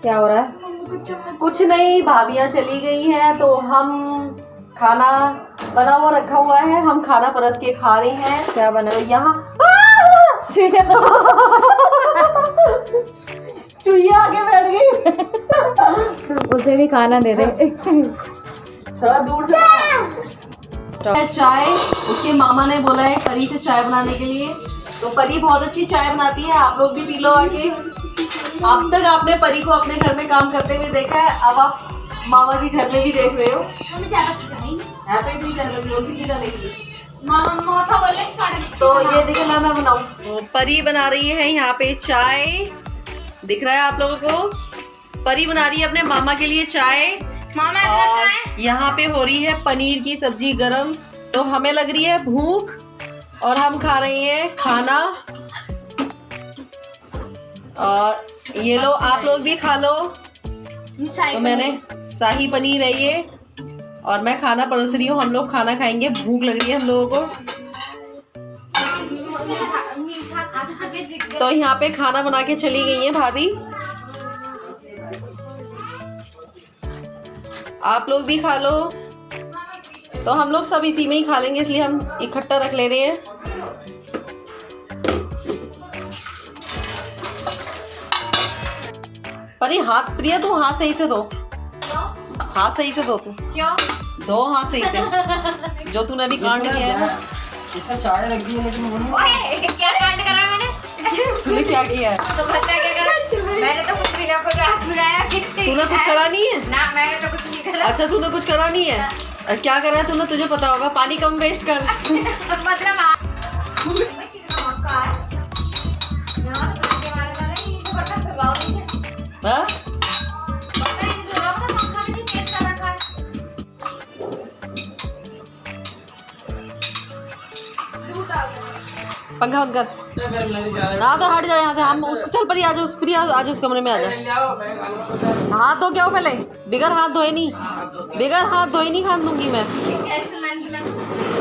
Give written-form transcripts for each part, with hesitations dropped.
क्या हो रहा है? कुछ नहीं, भाभियाँ चली गई हैं तो हम खाना बना हुआ रखा हुआ है, हम खाना परस के खा रहे हैं। क्या बना है यहाँ? चुईया आके बैठ गई। उसे भी खाना दे दे। थोड़ा दूर से। चाय उसके मामा ने बोला है परी से चाय बनाने के लिए, तो परी बहुत अच्छी चाय बनाती है, आप लोग भी पी लो आके। अब तक आपने परी को अपने घर में काम करते हुए देखा है, अब आप मामा जी घर में भी देख रहे हो। तो ये देख ला मैं बनाऊं। तो परी बना रही है यहाँ पे चाय, दिख रहा है आप लोगों को। परी बना रही है अपने मामा के लिए चाय। और यहाँ पे हो रही है पनीर की सब्जी गरम। तो हमें लग रही है भूख और हम खा रहे हैं खाना। और ये लो, आप लोग भी खा लो। तो मैंने शाही पनीर है ये, और मैं खाना परोस रही हूँ। हम लोग खाना खाएंगे, भूख लग रही है हम लोगों को। तो यहाँ पे खाना बना के चली गई है भाभी। आप लोग भी खा लो। तो हम लोग सब इसी में ही खा लेंगे, इसलिए हम इकट्ठा रख ले रहे हैं। परी हाथ, प्रिया तू हाथ सही से धो। हाथ सही से धो तू। क्यों? दो हाथ सही से। जो तूने अभी कांड किया है ना, इसका चाय लग गई है। क्या कांड करा मैंने? तूने क्या किया है? तो बता क्या करा? मैंने तो कुछ भी ना कुछ हाथ मिलाया। तूने कुछ करा नहीं है ना, मैंने तो कुछ नहीं करा। अच्छा, तूने कुछ करा नहीं है। क्या करा है तूने? तुझे पता होगा, पानी कम वेस्ट कर। मतलब पंखा बंद कर ना, तो हट जाए यहाँ से। हम उस चल पर आ जाओ, प्रिया आ जाओ, उस कमरे में आ जाओ। हाथ धो क्या हो पहले? बिगर हाथ धोए नहीं, बिगर हाथ धोए नहीं खान दूंगी मैं।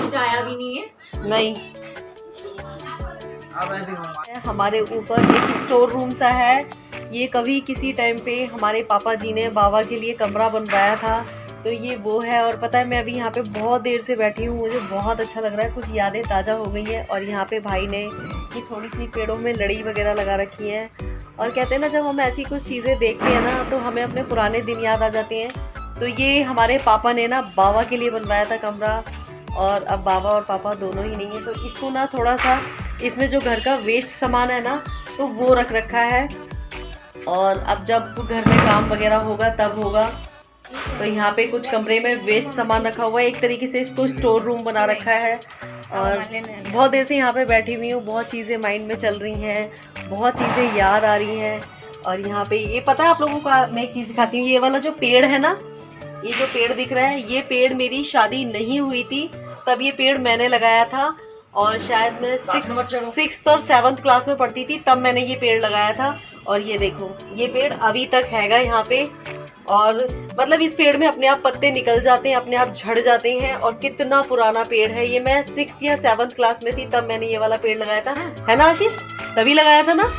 जाया भी नहीं है। नहीं, हमारे ऊपर एक स्टोर रूम सा है। ये कभी किसी टाइम पे हमारे पापा जी ने बाबा के लिए कमरा बनवाया था, तो ये वो है। और पता है, मैं अभी यहाँ पे बहुत देर से बैठी हूँ, मुझे बहुत अच्छा लग रहा है, कुछ यादें ताज़ा हो गई हैं। और यहाँ पे भाई ने ये थोड़ी सी पेड़ों में लड़ी वगैरह लगा रखी है। और कहते हैं ना, जब हम ऐसी कुछ चीज़ें देखते हैं ना, तो हमें अपने पुराने दिन याद आ जाते हैं। तो ये हमारे पापा ने ना बाबा के लिए बनवाया था कमरा, और अब बाबा और पापा दोनों ही नहीं है। तो इसको ना थोड़ा सा, इसमें जो घर का वेस्ट सामान है ना, तो वो रख रखा है। और अब जब घर में काम वगैरह होगा तब होगा। तो यहाँ पे कुछ कमरे में वेस्ट सामान रखा हुआ है, एक तरीके से इसको स्टोर रूम बना रखा है। और बहुत देर से यहाँ पे बैठी हुई हूँ, बहुत चीज़ें माइंड में चल रही हैं, बहुत चीज़ें याद आ रही हैं। और यहाँ पे ये पता है आप लोगों को, मैं एक चीज़ दिखाती हूँ। ये वाला जो पेड़ है ना, ये जो पेड़ दिख रहा है, ये पेड़ मेरी शादी नहीं हुई थी तब ये पेड़ मैंने लगाया था। और शायद मैं 6th और 7th क्लास में पढ़ती थी, तब मैंने ये पेड़ लगाया था। और ये देखो, ये पेड़ अभी तक हैगा यहाँ पे। और मतलब इस पेड़ में अपने आप पत्ते निकल जाते हैं, अपने आप झड़ जाते हैं। और कितना पुराना पेड़ है ये। मैं 6th या 7th क्लास में थी तब मैंने ये वाला पेड़ लगाया था, है ना आशीष? तभी लगाया था ना,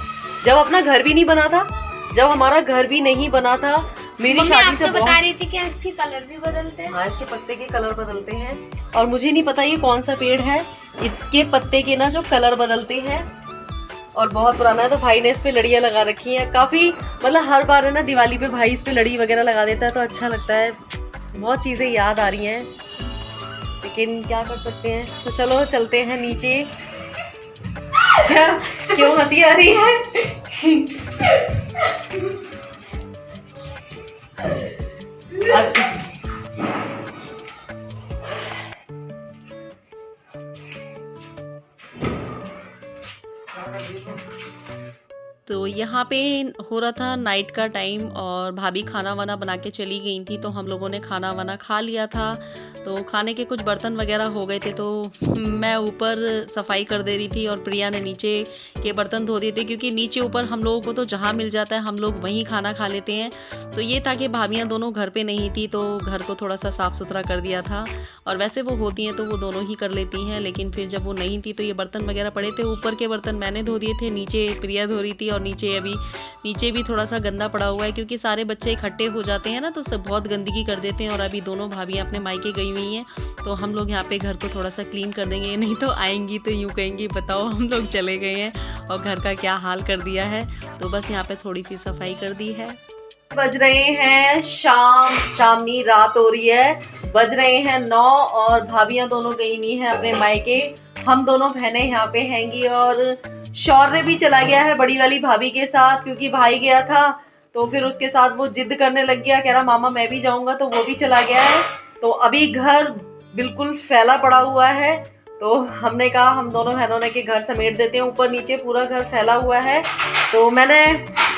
जब अपना घर भी नहीं बना था, जब हमारा घर भी नहीं बना था। मेरी शादी से बता रही थी कि इसके कलर भी बदलते हैं। हाँ, इसके पत्ते के कलर बदलते हैं। और मुझे नहीं पता ये कौन सा पेड़ है, इसके पत्ते के ना जो कलर बदलते हैं। और बहुत पुराना है। तो भाई ने इस पे लड़ियाँ लगा रखी हैं काफ़ी, मतलब हर बार है ना दिवाली पे भाई इस पे लड़ी वगैरह लगा देता है, तो अच्छा लगता है। बहुत चीज़ें याद आ रही हैं, लेकिन क्या कर सकते हैं। तो चलो चलते हैं नीचे। क्या, क्यों हंसी आ रही है? तो यहाँ पे हो रहा था नाइट का टाइम, और भाभी खाना वाना बना के चली गई थी। तो हम लोगों ने खाना वाना खा लिया था। तो खाने के कुछ बर्तन वगैरह हो गए थे, तो मैं ऊपर सफाई कर दे रही थी और प्रिया ने नीचे के बर्तन धो दिए थे, क्योंकि नीचे ऊपर हम लोगों को तो जहाँ मिल जाता है हम लोग वहीं खाना खा लेते हैं। तो ये था कि भाभियाँ दोनों घर पे नहीं थी, तो घर को थोड़ा सा साफ़ सुथरा कर दिया था। और वैसे वो होती हैं तो वो दोनों ही कर लेती हैं, लेकिन फिर जब वो नहीं थी तो ये बर्तन वगैरह पड़े थे। ऊपर के बर्तन मैंने धो दिए थे, नीचे प्रिया धो रही थी और नीचे भी थोड़ा सा गंदा पड़ा हुआ है, क्योंकि सारे बच्चे इकट्ठे हो जाते हैं ना तो सब बहुत गंदगी कर देते हैं। और अभी दोनों भाभियाँ अपने मायके गई हुई हैं, तो हम लोग यहाँ पे घर को थोड़ा सा क्लीन कर देंगे, नहीं तो आएंगी तो यूँ कहेंगी बताओ हम लोग चले गए हैं और घर का क्या हाल कर दिया है। तो बस यहाँ पे थोड़ी सी सफाई कर दी है। बज रहे हैं शामनी रात हो रही है, बज रहे हैं 9 और भाभियाँ दोनों गई हुई हैं अपने मायके। हम दोनों बहनें यहाँ पे हैंगी और शौर्य भी चला गया है बड़ी वाली भाभी के साथ, क्योंकि भाई गया था तो फिर उसके साथ वो जिद करने लग गया, कह रहा मामा मैं भी जाऊंगा, तो वो भी चला गया है। तो अभी घर बिल्कुल फैला पड़ा हुआ है, तो हमने कहा हम दोनों बहनों ने के घर समेट देते हैं। ऊपर नीचे पूरा घर फैला हुआ है, तो मैंने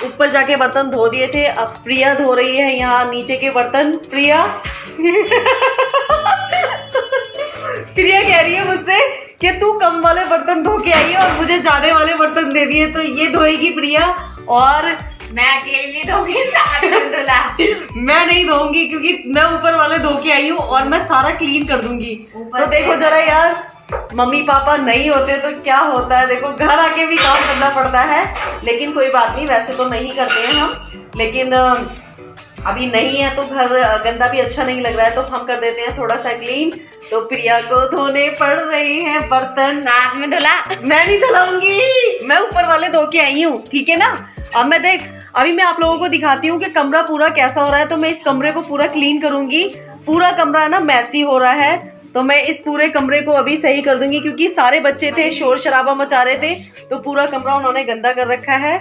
ऊपर जाके बर्तन धो दिए थे, अब प्रिया धो रही है यहाँ नीचे के बर्तन। प्रिया प्रिया कह रही है मुझसे कि तू कम वाले बर्तन धो के आई है और मुझे ज्यादा वाले बर्तन दे दिए, तो ये धोएगी प्रिया और मैं अकेली धोऊंगी, साथ में धुला। मैं नहीं धोऊंगी क्योंकि मैं ऊपर वाले धो के आई हूँ और मैं सारा क्लीन कर दूंगी। तो देखो जरा यार, मम्मी पापा नहीं होते तो क्या होता है, देखो घर आके भी काम करना पड़ता है, लेकिन कोई बात नहीं, वैसे तो नहीं करते हैं हम, लेकिन अभी नहीं है तो घर गंदा भी अच्छा नहीं लग रहा है, तो हम कर देते हैं थोड़ा सा क्लीन। तो प्रिया को धोने पड़ रहे हैं बर्तन, साथ में धुला। मैं नहीं धुलाऊंगी, मैं ऊपर वाले धो के आई हूँ, ठीक है ना। अब अभी मैं आप लोगों को दिखाती हूँ कि कमरा पूरा कैसा हो रहा है। तो मैं इस कमरे को पूरा क्लीन करूंगी, पूरा कमरा है ना मैसी हो रहा है, तो मैं इस पूरे कमरे को अभी सही कर दूंगी, क्योंकि सारे बच्चे थे शोर शराबा मचा रहे थे, तो पूरा कमरा उन्होंने गंदा कर रखा है।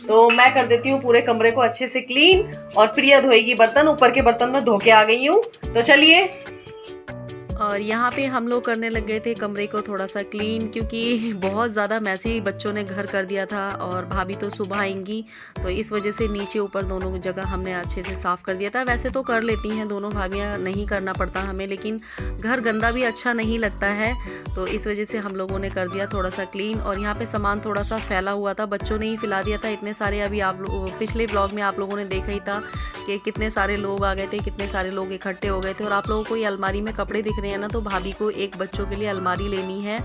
तो मैं कर देती हूँ पूरे कमरे को अच्छे से क्लीन और प्रिया धोएगी बर्तन, ऊपर के बर्तन में धो के आ गई हूँ। तो चलिए, और यहाँ पे हम लोग करने लग गए थे कमरे को थोड़ा सा क्लीन, क्योंकि बहुत ज़्यादा मैसी बच्चों ने घर कर दिया था और भाभी तो सुबह आएंगी, तो इस वजह से नीचे ऊपर दोनों जगह हमने अच्छे से साफ़ कर दिया था। वैसे तो कर लेती हैं दोनों भाभियाँ, नहीं करना पड़ता हमें, लेकिन घर गंदा भी अच्छा नहीं लगता है, तो इस वजह से हम लोगों ने कर दिया थोड़ा सा क्लीन। और यहाँ पे सामान थोड़ा सा फैला हुआ था, बच्चों ने ही फैला दिया था इतने सारे। अभी आप पिछले ब्लॉग में आप लोगों ने देखा ही था कि कितने सारे लोग आ गए थे, कितने सारे लोग इकट्ठे हो गए थे। और आप लोगों को ये अलमारी में कपड़े दिख रहे हैं ना, तो भाभी को एक बच्चों के लिए अलमारी लेनी है,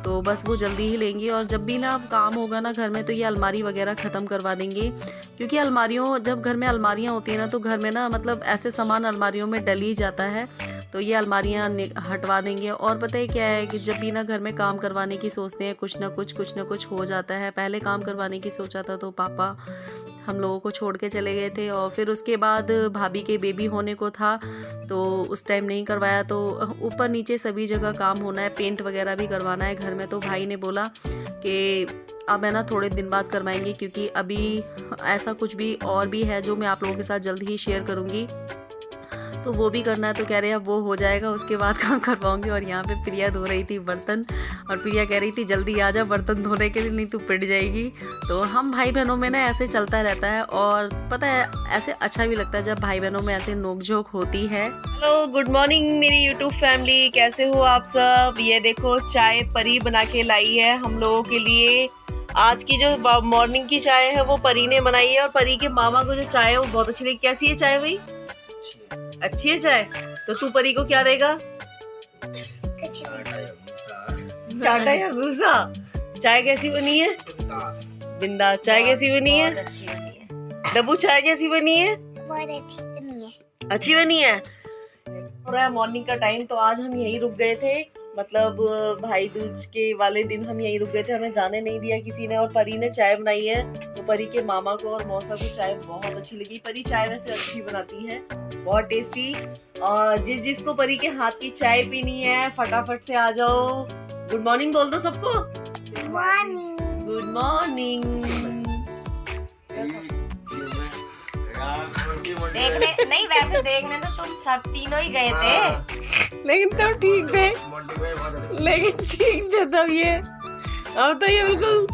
तो बस वो जल्दी ही लेंगी। और जब भी ना काम होगा ना घर में, तो ये अलमारी वगैरह ख़त्म करवा देंगे, क्योंकि जब घर में अलमारियाँ होती हैं ना, तो घर में ना मतलब ऐसे सामान अलमारियों में डल ही जाता है, तो ये अलमारियाँ हटवा देंगे। और पता है क्या है कि जब भी ना घर में काम करवाने की सोचते हैं, कुछ ना कुछ हो जाता है। पहले काम करवाने की सोचा था तो पापा हम लोगों को छोड़ के चले गए थे, और फिर उसके बाद भाभी के बेबी होने को था, तो उस टाइम नहीं करवाया। तो ऊपर नीचे सभी जगह काम होना है, पेंट वगैरह भी करवाना है घर में, तो भाई ने बोला कि अब है ना थोड़े दिन बाद करवाएंगे, क्योंकि अभी ऐसा कुछ भी और भी है जो मैं आप लोगों के साथ जल्द ही शेयर करूँगी, तो वो भी करना है। तो कह रहे हैं अब वो हो जाएगा उसके बाद काम करवाऊंगी। और यहाँ पे प्रिया धो रही थी बर्तन, और प्रिया कह रही थी जल्दी आ जा बर्तन धोने के लिए, नहीं तो पिट जाएगी। तो हम भाई बहनों में ना ऐसे चलता रहता है, और पता है ऐसे अच्छा भी लगता है जब भाई बहनों में ऐसे नोकझोंक होती है। हेलो, गुड मॉर्निंग मेरी यूट्यूब फैमिली, कैसे हो आप सब। ये देखो चाय परी बना के लाई है हम लोगों के लिए। आज की जो मॉर्निंग की चाय है वो परी ने बनाई है, और परी के मामा को जो चाय है वो बहुत अच्छी लगी। कैसी है चाय भाई? अच्छी है चाय। तो तू परी को क्या देगा? चाटा या भूसा? चाय कैसी बनी है? बिंदास। चाय कैसी बनी है? डब्बू चाय कैसी बनी है? बहुत अच्छी बनी है। अच्छी बनी है। हो रहा है मॉर्निंग का टाइम, तो आज हम यहीं रुक गए थे, मतलब भाई दूज के वाले दिन हम यहीं रुक गए थे, हमें जाने नहीं दिया किसी ने। और परी ने चाय बनाई है, तो परी के मामा को और मौसा को चाय बहुत अच्छी लगी। परी चाय वैसे अच्छी बनाती है, बहुत टेस्टी। और जिसको परी के हाथ की चाय पीनी है फटाफट से आ जाओ। गुड मॉर्निंग बोल दो सबको। Good morning. देखने नहीं, वैसे देखने तो तुम सब तीनों ही गए थे, लेकिन तब ठीक थे, लेकिन ठीक थे तब ये। अब तो ये बिल्कुल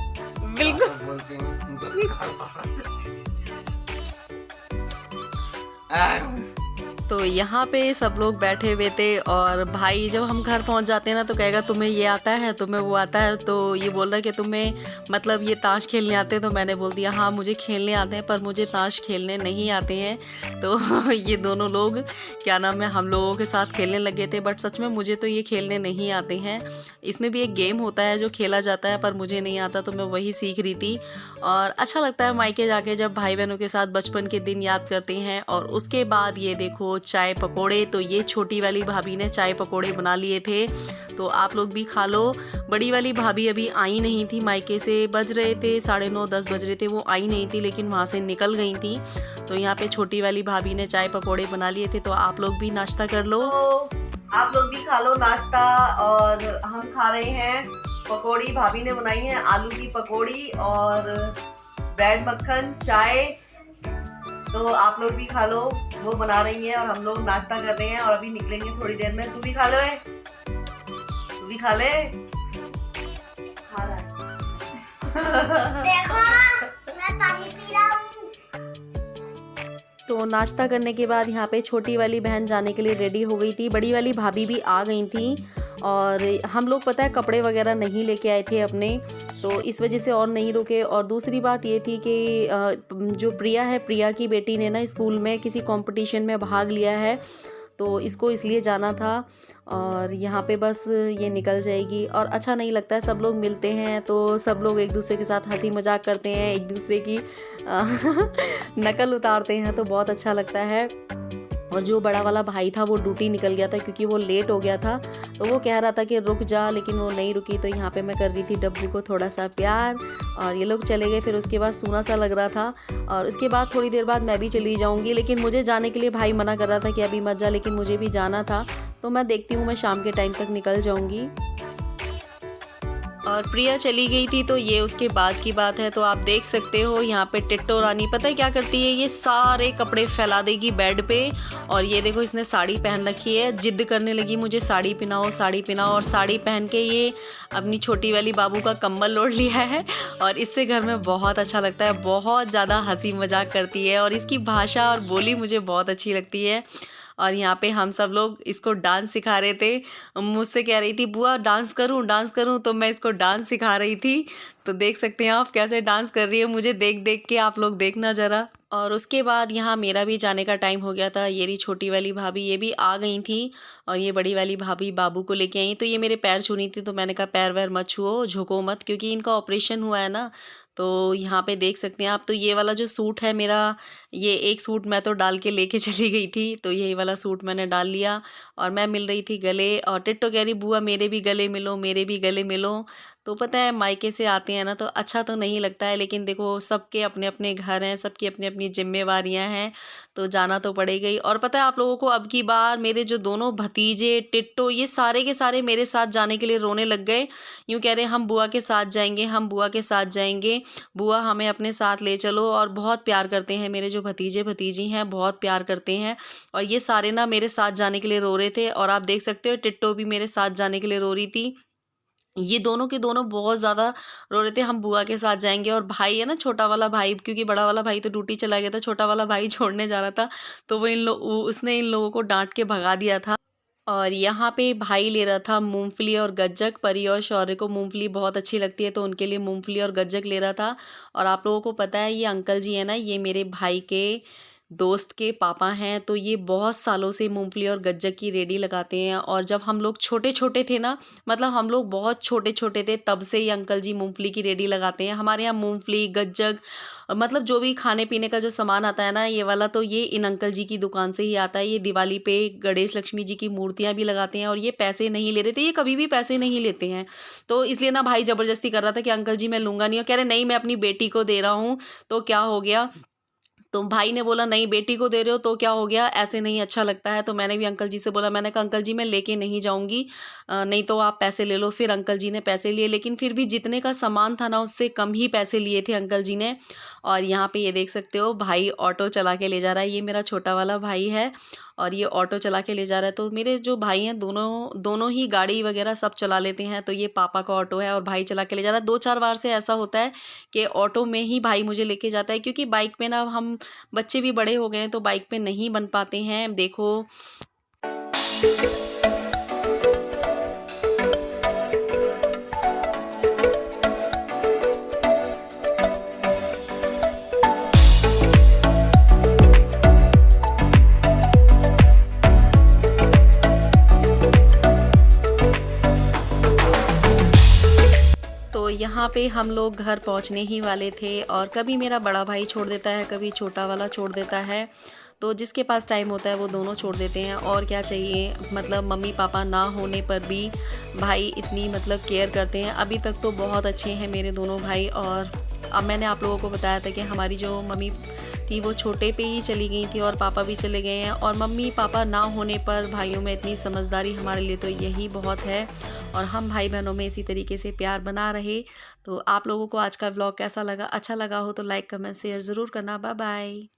तो यहाँ पे सब लोग बैठे हुए थे और भाई जब हम घर पहुँच जाते हैं ना तो कहेगा तुम्हें ये आता है, तुम्हें वो आता है। तो ये बोल रहा है कि तुम्हें मतलब ये ताश खेलने आते हैं। तो मैंने बोल दिया हाँ मुझे खेलने आते हैं पर मुझे ताश खेलने नहीं आते हैं। तो ये दोनों लोग क्या नाम है हम लोगों के साथ खेलने लगे थे, बट सच में मुझे तो ये खेलने नहीं आते हैं। इसमें भी एक गेम होता है जो खेला जाता है पर मुझे नहीं आता, तो मैं वही सीख रही थी। और अच्छा लगता है मायके जाके जब भाई बहनों के साथ बचपन के दिन याद करते हैं। और उसके बाद ये देखो चाय पकोड़े, तो ये छोटी वाली भाभी ने चाय पकोड़े बना लिए थे, तो आप लोग भी खा लो। बड़ी वाली भाभी अभी आई नहीं थी मायके से, बज रहे थे 9:30-10 बज रहे थे, वो आई नहीं थी लेकिन वहाँ से निकल गई थी। तो यहाँ पे छोटी वाली भाभी ने चाय पकोड़े बना लिए थे, तो आप लोग भी नाश्ता कर लो। आप लोग भी खा लो नाश्ता। और हम खा रहे हैं पकौड़ी, भाभी ने बनाई है आलू की पकौड़ी और ब्रेड मक्खन चाय। तो आप लोग भी खा लो, वो बना रही हैं और हम लोग नाश्ता कर रहे हैं और अभी निकलेंगे थोड़ी देर में। तू भी खा लो, तू भी खा ले। खा रहा है देखो मैं पानी पी रहा हूँ। तो नाश्ता करने के बाद यहाँ पे छोटी वाली बहन जाने के लिए रेडी हो गई थी, बड़ी वाली भाभी भी आ गई थी। और हम लोग पता है कपड़े वगैरह नहीं लेके आए थे अपने, तो इस वजह से और नहीं रुके। और दूसरी बात ये थी कि जो प्रिया है, प्रिया की बेटी ने ना स्कूल में किसी कंपटीशन में भाग लिया है, तो इसको इसलिए जाना था। और यहाँ पे बस ये निकल जाएगी और अच्छा नहीं लगता है, सब लोग मिलते हैं तो सब लोग एक दूसरे के साथ हंसी मजाक करते हैं, एक दूसरे की नकल उतारते हैं, तो बहुत अच्छा लगता है। और जो बड़ा वाला भाई था वो ड्यूटी निकल गया था क्योंकि वो लेट हो गया था, तो वो कह रहा था कि रुक जा, लेकिन वो नहीं रुकी। तो यहाँ पे मैं कर रही थी डब्बू को थोड़ा सा प्यार और ये लोग चले गए। फिर उसके बाद सूना सा लग रहा था और उसके बाद थोड़ी देर बाद मैं भी चली जाऊँगी, लेकिन मुझे जाने के लिए भाई मना कर रहा था कि अभी मत जा, लेकिन मुझे भी जाना था। तो मैं देखती हूँ, मैं शाम के टाइम तक निकल जाऊँगी। और प्रिया चली गई थी तो ये उसके बाद की बात है। तो आप देख सकते हो यहाँ पे टिट्टो रानी पता है क्या करती है, ये सारे कपड़े फैला देगी बेड पे। और ये देखो इसने साड़ी पहन रखी है, जिद करने लगी मुझे साड़ी पहनाओ साड़ी पहनाओ। और साड़ी पहन के ये अपनी छोटी वाली बाबू का कम्बल ओढ़ लिया है और इससे घर में बहुत अच्छा लगता है, बहुत ज़्यादा हंसी मजाक करती है और इसकी भाषा और बोली मुझे बहुत अच्छी लगती है। और यहाँ पे हम सब लोग इसको डांस सिखा रहे थे, मुझसे कह रही थी बुआ डांस करूँ, तो मैं इसको डांस सिखा रही थी। तो देख सकते हैं आप कैसे डांस कर रही है, मुझे देख देख के आप लोग देखना ज़रा। और उसके बाद यहाँ मेरा भी जाने का टाइम हो गया था। ये रही छोटी वाली भाभी, ये भी आ गई थी और ये बड़ी वाली भाभी बाबू को लेके आई। तो ये मेरे पैर छूनी थी, तो मैंने कहा पैर वैर मत छुओ, झुको मत, क्योंकि इनका ऑपरेशन हुआ है ना। तो यहाँ पे देख सकते हैं आप। तो ये वाला जो सूट है मेरा, ये एक सूट मैं तो डाल के लेके चली गई थी, तो यही वाला सूट मैंने डाल लिया और मैं मिल रही थी गले। और टिट्टो कह रही बुआ मेरे भी गले मिलो, मेरे भी गले मिलो। तो पता है मायके से आते हैं ना तो अच्छा तो नहीं लगता है, लेकिन देखो सबके अपने अपने घर हैं, सबकी अपनी अपनी जिम्मेवारियां हैं, तो जाना तो पड़ेगा ही। और पता है आप लोगों को, अब की बार मेरे जो दोनों भतीजे टिट्टो ये सारे के सारे मेरे साथ जाने के लिए रोने लग गए। यूँ कह रहे हम बुआ के साथ जाएंगे, हम बुआ के साथ जाएंगे, बुआ हमें अपने साथ ले चलो। और बहुत प्यार करते हैं मेरे जो भतीजे भतीजी हैं, बहुत प्यार करते हैं। और ये सारे ना मेरे साथ जाने के लिए रो रहे थे और आप देख सकते हो टिट्टो भी मेरे साथ जाने के लिए रो रही थी। ये दोनों के दोनों बहुत ज़्यादा रो रहे थे हम बुआ के साथ जाएंगे। और भाई है ना छोटा वाला भाई, क्योंकि बड़ा वाला भाई तो ड्यूटी चला गया था, छोटा वाला भाई छोड़ने जा रहा था, तो उसने इन लोगों को डांट के भगा दिया था। और यहाँ पे भाई ले रहा था मूंगफली और गज्जक। परी और शौर्य को मूंगफली बहुत अच्छी लगती है, तो उनके लिए मूंगफली और गज्जक ले रहा था। और आप लोगों को पता है ये अंकल जी है ना, ये मेरे भाई के दोस्त के पापा हैं, तो ये बहुत सालों से मूंगफली और गज्जक की रेडी लगाते हैं। और जब हम लोग छोटे छोटे थे ना, मतलब हम लोग बहुत छोटे छोटे थे, तब से ये अंकल जी मूंगफली की रेडी लगाते हैं। हमारे यहाँ मूंगफली गज्जक मतलब जो भी खाने पीने का जो सामान आता है ना, ये वाला तो ये इन अंकल जी की दुकान से ही आता है। ये दिवाली पे गणेश लक्ष्मी जी की मूर्तियाँ भी लगाते हैं और ये पैसे नहीं ले रहे थे, ये कभी भी पैसे नहीं लेते हैं। तो इसलिए ना भाई ज़बरदस्ती कर रहा था कि अंकल जी मैं लूँगा नहीं, और कह रहे नहीं मैं अपनी बेटी को दे रहा हूँ। तो क्या हो गया, तो भाई ने बोला नहीं बेटी को दे रहे हो तो क्या हो गया, ऐसे नहीं अच्छा लगता है। तो मैंने भी अंकल जी से बोला, मैंने कहा अंकल जी मैं लेके नहीं जाऊंगी, नहीं तो आप पैसे ले लो। फिर अंकल जी ने पैसे लिए, लेकिन फिर भी जितने का सामान था ना उससे कम ही पैसे लिए थे अंकल जी ने। और यहाँ पे ये देख सकते हो भाई ऑटो चला के ले जा रहा है, ये मेरा छोटा वाला भाई है। और ये ऑटो चला के ले जा रहा है। तो मेरे जो भाई हैं दोनों ही गाड़ी वगैरह सब चला लेते हैं। तो ये पापा का ऑटो है और भाई चला के ले जा रहा है। 2-4 बार से ऐसा होता है कि ऑटो में ही भाई मुझे लेके जाता है, क्योंकि बाइक पे ना हम बच्चे भी बड़े हो गए हैं तो बाइक पे नहीं बन पाते हैं। देखो तो यहाँ पे हम लोग घर पहुँचने ही वाले थे और कभी मेरा बड़ा भाई छोड़ देता है, कभी छोटा वाला छोड़ देता है। तो जिसके पास टाइम होता है वो दोनों छोड़ देते हैं। और क्या चाहिए, मतलब मम्मी पापा ना होने पर भी भाई इतनी मतलब केयर करते हैं। अभी तक तो बहुत अच्छे हैं मेरे दोनों भाई। और अब मैंने आप लोगों को बताया था कि हमारी जो मम्मी थी वो छोटे पे ही चली गई थी और पापा भी चले गए हैं। और मम्मी पापा ना होने पर भाइयों में इतनी समझदारी हमारे लिए तो यही बहुत है। और हम भाई बहनों में इसी तरीके से प्यार बना रहे। तो आप लोगों को आज का व्लॉग कैसा लगा? अच्छा लगा हो तो लाइक कमेंट शेयर ज़रूर करना। Bye bye.